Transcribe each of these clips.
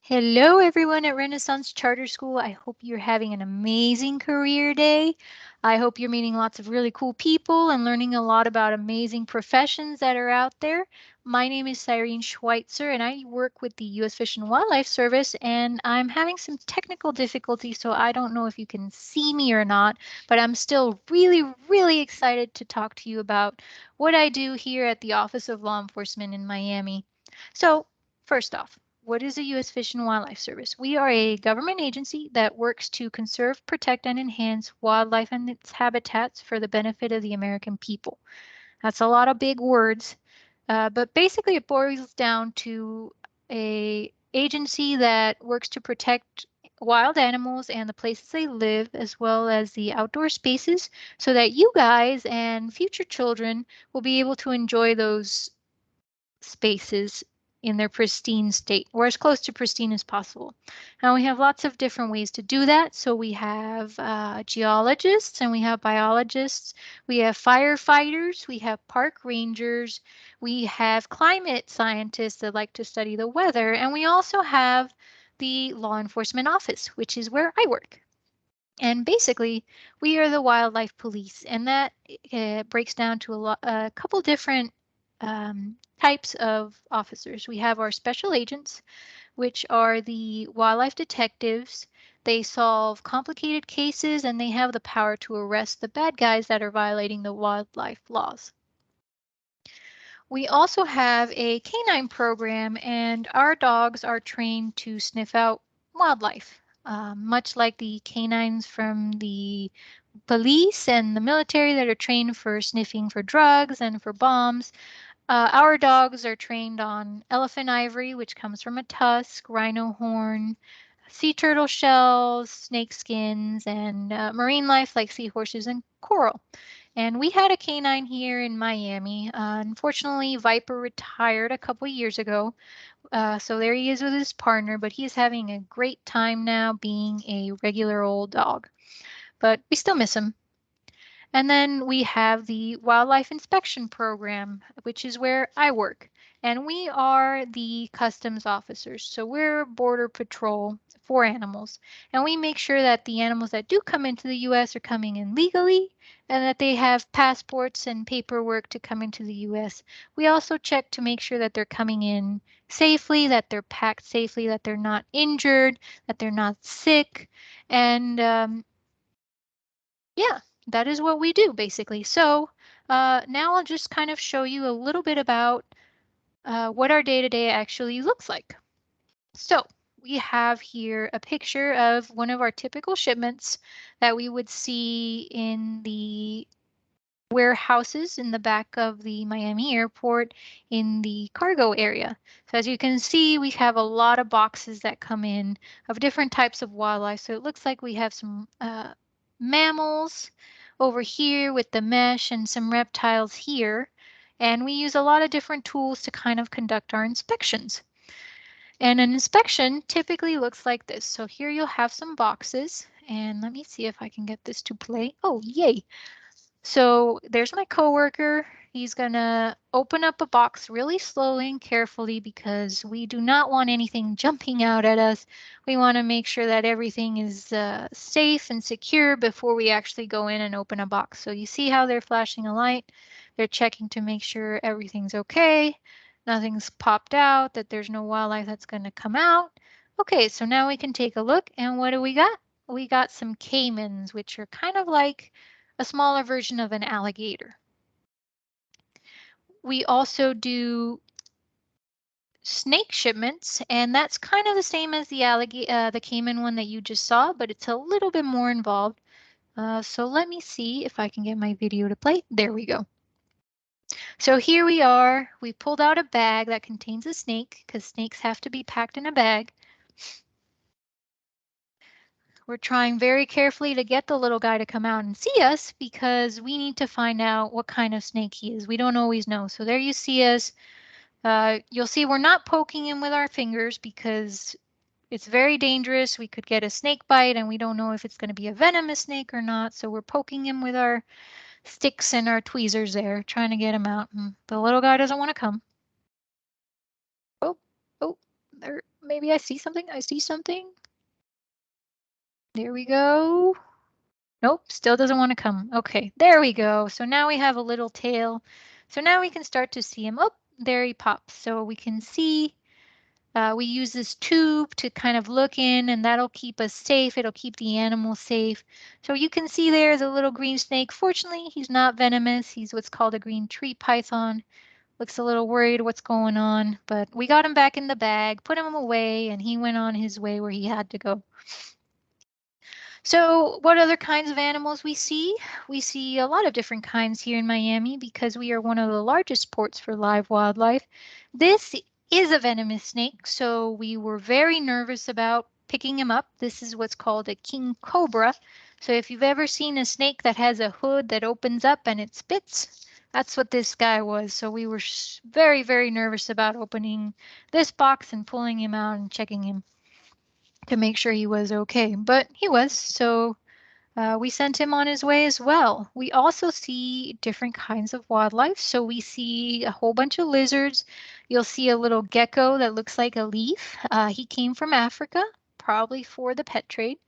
Hello, everyone at Renaissance Charter School. I hope you're having an amazing career day. I hope you're meeting lots of really cool people and learning a lot about amazing professions that are out there. My name is Cyrene Schweitzer, and I work with the U.S. Fish and Wildlife Service, and I'm having some technical difficulties, so I don't know if you can see me or not, but I'm still really, really excited to talk to you about what I do here at the Office of Law Enforcement in Miami. So, first off, what is the U.S. Fish and Wildlife Service? We are a government agency that works to conserve, protect, and enhance wildlife and its habitats for the benefit of the American people. That's a lot of big words, but basically it boils down to a agency that works to protect wild animals and the places they live, as well as the outdoor spaces, so that you guys and future children will be able to enjoy those spaces in their pristine state, or as close to pristine as possible. Now we have lots of different ways to do that. So we have geologists and we have biologists, we have firefighters, we have park rangers, we have climate scientists that like to study the weather, and we also have the law enforcement office, which is where I work. And basically, we are the wildlife police, and that breaks down to a couple different types of officers. We have our special agents, which are the wildlife detectives. They solve complicated cases and they have the power to arrest the bad guys that are violating the wildlife laws. We also have a canine program, and our dogs are trained to sniff out wildlife, much like the canines from the police and the military that are trained for sniffing for drugs and for bombs. Our dogs are trained on elephant ivory, which comes from a tusk, rhino horn, sea turtle shells, snake skins, and marine life like seahorses and coral. And we had a canine here in Miami. Unfortunately, Viper retired a couple years ago. So there he is with his partner, but he's having a great time now being a regular old dog. But we still miss him. And then we have the Wildlife Inspection Program, which is where I work. And we are the customs officers. So we're Border Patrol for animals. And we make sure that the animals that do come into the U.S. are coming in legally and that they have passports and paperwork to come into the U.S. We also check to make sure that they're coming in safely, that they're packed safely, that they're not injured, that they're not sick. And yeah, that is what we do basically. So now I'll just kind of show you a little bit about what our day-to-day actually looks like. So we have here a picture of one of our typical shipments that we would see in the warehouses in the back of the Miami airport in the cargo area. So as you can see, we have a lot of boxes that come in of different types of wildlife. So it looks like we have some mammals over here with the mesh and some reptiles here. And we use a lot of different tools to kind of conduct our inspections. And an inspection typically looks like this. So here you'll have some boxes, and let me see if I can get this to play. Oh, yay. So there's my coworker. He's gonna open up a box really slowly and carefully because we do not want anything jumping out at us. We want to make sure that everything is safe and secure before we actually go in and open a box. So you see how they're flashing a light? They're checking to make sure everything's okay. Nothing's popped out, that there's no wildlife that's going to come out. Okay, so now we can take a look, and what do we got? We got some caimans, which are kind of like a smaller version of an alligator. We also do snake shipments, and that's kind of the same as the caiman one that you just saw, but it's a little bit more involved. So let me see if I can get my video to play. There we go. So here we are. We pulled out a bag that contains a snake because snakes have to be packed in a bag. We're trying very carefully to get the little guy to come out and see us because we need to find out what kind of snake he is. We don't always know. So there you see us. You'll see we're not poking him with our fingers because it's very dangerous. We could get a snake bite and we don't know if it's going to be a venomous snake or not. So we're poking him with our sticks and our tweezers there, trying to get him out. And the little guy doesn't want to come. Oh, there, maybe I see something. I see something. There we go. Nope, still doesn't want to come. Okay, there we go. So now we have a little tail. So now we can start to see him. Oh, there he pops. So we can see we use this tube to kind of look in, and that'll keep us safe. It'll keep the animal safe. So you can see there's a little green snake. Fortunately, he's not venomous. He's what's called a green tree python. Looks a little worried what's going on, but we got him back in the bag, put him away, and he went on his way where he had to go. So what other kinds of animals we see? We see a lot of different kinds here in Miami because we are one of the largest ports for live wildlife. This is a venomous snake, so we were very nervous about picking him up. This is what's called a king cobra. So if you've ever seen a snake that has a hood that opens up and it spits, that's what this guy was. So we were very, very nervous about opening this box and pulling him out and checking him to make sure he was okay, but he was, so we sent him on his way as well. We also see different kinds of wildlife. So we see a whole bunch of lizards. You'll see a little gecko that looks like a leaf. He came from Africa, probably for the pet trade.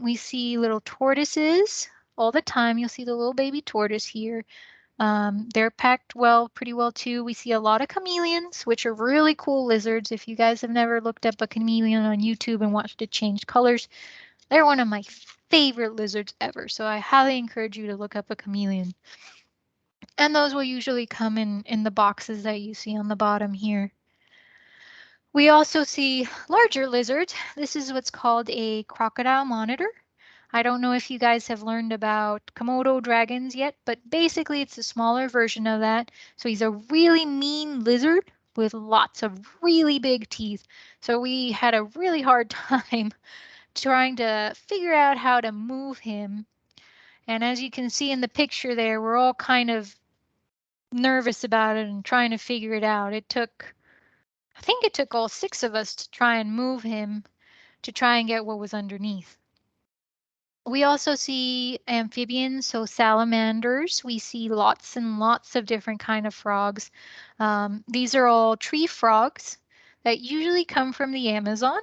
We see little tortoises all the time. You'll see the little baby tortoise here. They're packed well, pretty well too. We see a lot of chameleons, which are really cool lizards. If you guys have never looked up a chameleon on YouTube and watched it change colors, they're one of my favorite lizards ever. So I highly encourage you to look up a chameleon. And those will usually come in the boxes that you see on the bottom here. We also see larger lizards. This is what's called a crocodile monitor. I don't know if you guys have learned about Komodo dragons yet, but basically it's a smaller version of that. So he's a really mean lizard with lots of really big teeth. So we had a really hard time trying to figure out how to move him. And as you can see in the picture there, we're all kind of nervous about it and trying to figure it out. I think it took all 6 of us to try and move him to try and get what was underneath. We also see amphibians, so salamanders. We see lots and lots of different kind of frogs. These are all tree frogs that usually come from the Amazon.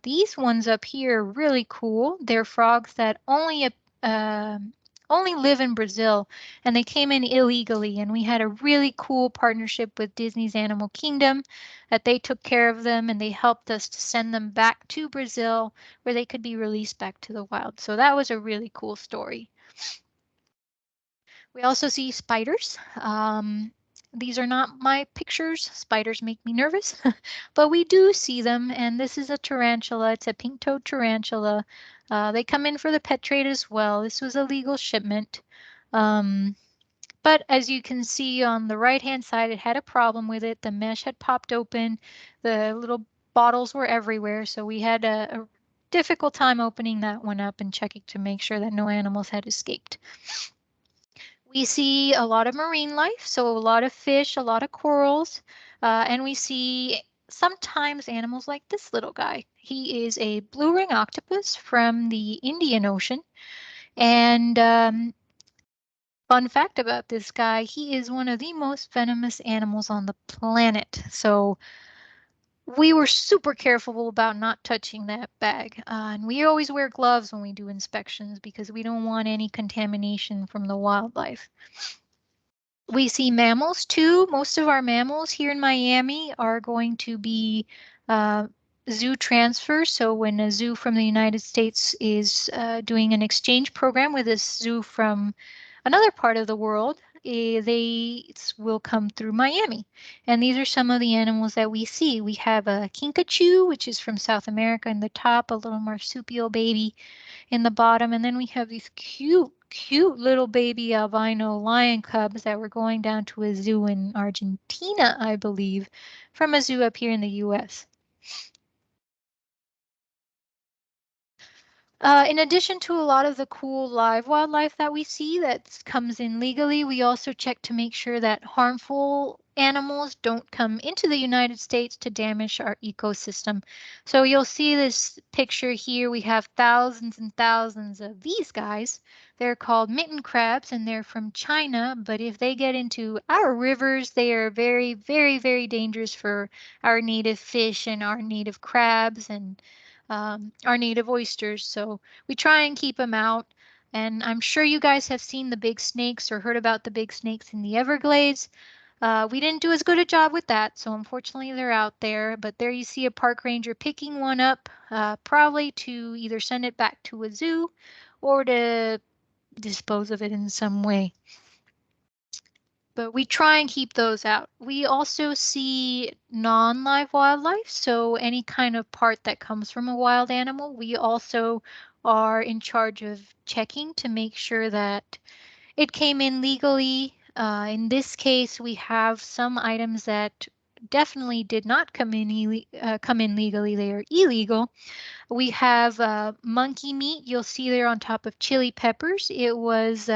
These ones up here are really cool. They're frogs that only live in Brazil, and they came in illegally. And we had a really cool partnership with Disney's Animal Kingdom that they took care of them and they helped us to send them back to Brazil where they could be released back to the wild. So that was a really cool story. We also see spiders. These are not my pictures. Spiders make me nervous, but we do see them. And this is a tarantula. It's a pink-toed tarantula. They come in for the pet trade as well. This was a legal shipment. But as you can see on the right-hand side, it had a problem with it. The mesh had popped open. The little bottles were everywhere. So we had a difficult time opening that one up and checking to make sure that no animals had escaped. We see a lot of marine life, so a lot of fish, a lot of corals, and we see sometimes animals like this little guy. He is a blue ring octopus from the Indian Ocean. And fun fact about this guy, he is one of the most venomous animals on the planet. So we were super careful about not touching that bag. And we always wear gloves when we do inspections because we don't want any contamination from the wildlife. We see mammals too. Most of our mammals here in Miami are going to be zoo transfer. So when a zoo from the United States is doing an exchange program with a zoo from another part of the world, they will come through Miami. And these are some of the animals that we see. We have a kinkajou, which is from South America in the top, a little marsupial baby in the bottom. And then we have these cute little baby albino lion cubs that were going down to a zoo in Argentina, I believe, from a zoo up here in the US. In addition to a lot of the cool live wildlife that we see that comes in legally, we also check to make sure that harmful animals don't come into the United States to damage our ecosystem. So you'll see this picture here. We have thousands and thousands of these guys. They're called mitten crabs and they're from China, but if they get into our rivers, they are very, very, very dangerous for our native fish and our native crabs and our native oysters. So we try and keep them out. And I'm sure you guys have seen the big snakes or heard about the big snakes in the Everglades. We didn't do as good a job with that, so unfortunately they're out there. But there you see a park ranger picking one up, probably to either send it back to a zoo or to dispose of it in some way. But we try and keep those out. We also see non-live wildlife, so any kind of part that comes from a wild animal, we also are in charge of checking to make sure that it came in legally. In this case, we have some items that definitely did not come in legally. They are illegal. We have monkey meat. You'll see there on top of chili peppers. It was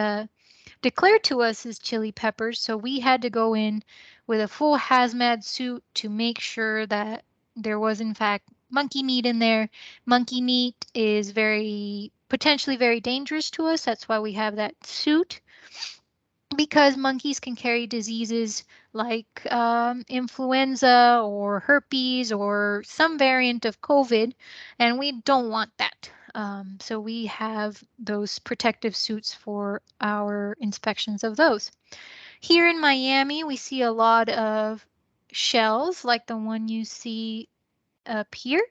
declared to us as chili peppers, so we had to go in with a full hazmat suit to make sure that there was in fact monkey meat in there. Monkey meat is very potentially very dangerous to us. That's why we have that suit because monkeys can carry diseases like influenza or herpes or some variant of COVID, and we don't want that. So we have those protective suits for our inspections of those. Here in Miami, we see a lot of shells like the one you see up here.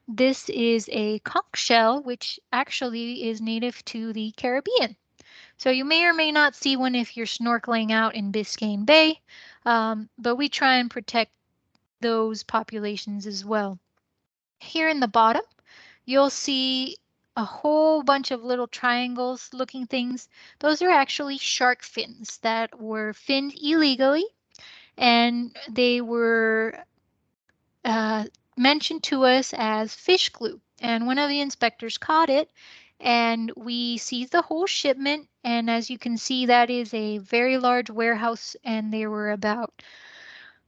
This is a conch shell, which actually is native to the Caribbean. So you may or may not see one if you're snorkeling out in Biscayne Bay, but we try and protect those populations as well. Here in the bottom, you'll see a whole bunch of little triangles looking things. Those are actually shark fins that were finned illegally and they were uh, mentioned to us as fish glue. And one of the inspectors caught it and we seized the whole shipment. And as you can see, that is a very large warehouse and there were about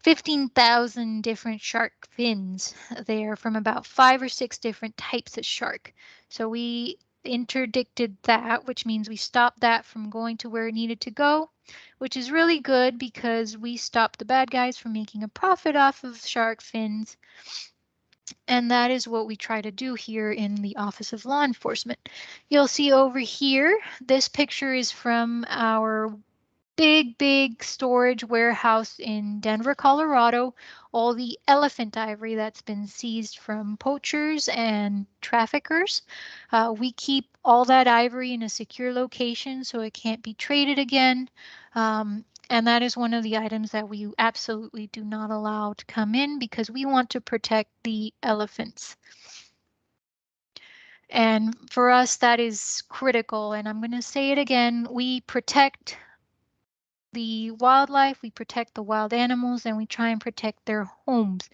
15,000 different shark fins there from about 5 or 6 different types of shark. So we interdicted that, which means we stopped that from going to where it needed to go, which is really good because we stopped the bad guys from making a profit off of shark fins. And that is what we try to do here in the Office of Law Enforcement. You'll see over here, this picture is from our big storage warehouse in Denver, Colorado. All the elephant ivory that's been seized from poachers and traffickers. We keep all that ivory in a secure location so it can't be traded again. And that is one of the items that we absolutely do not allow to come in because we want to protect the elephants. And for us, that is critical. And I'm going to say it again, we protect the wildlife, we protect the wild animals, and we try and protect their homes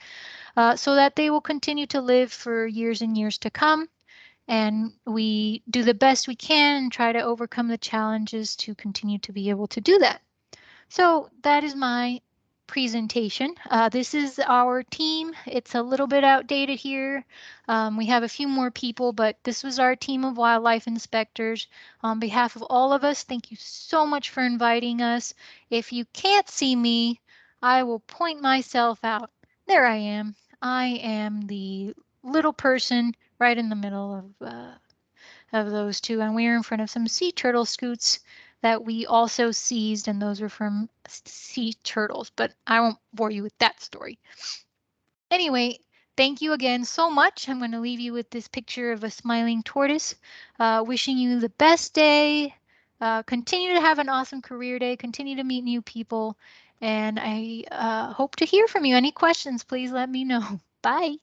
so that they will continue to live for years and years to come. And we do the best we can and try to overcome the challenges to continue to be able to do that. So that is my presentation. This is our team. It's a little bit outdated here. We have a few more people, but this was our team of wildlife inspectors. On behalf of all of us, thank you so much for inviting us. If you can't see me, I will point myself out. There I am. I am the little person right in the middle of those two, and we are in front of some sea turtle scoots that we also seized, and those are from sea turtles, but I won't bore you with that story. Anyway, thank you again so much. I'm going to leave you with this picture of a smiling tortoise, wishing you the best day. Continue to have an awesome career day, continue to meet new people, and I hope to hear from you. Any questions, please let me know. Bye.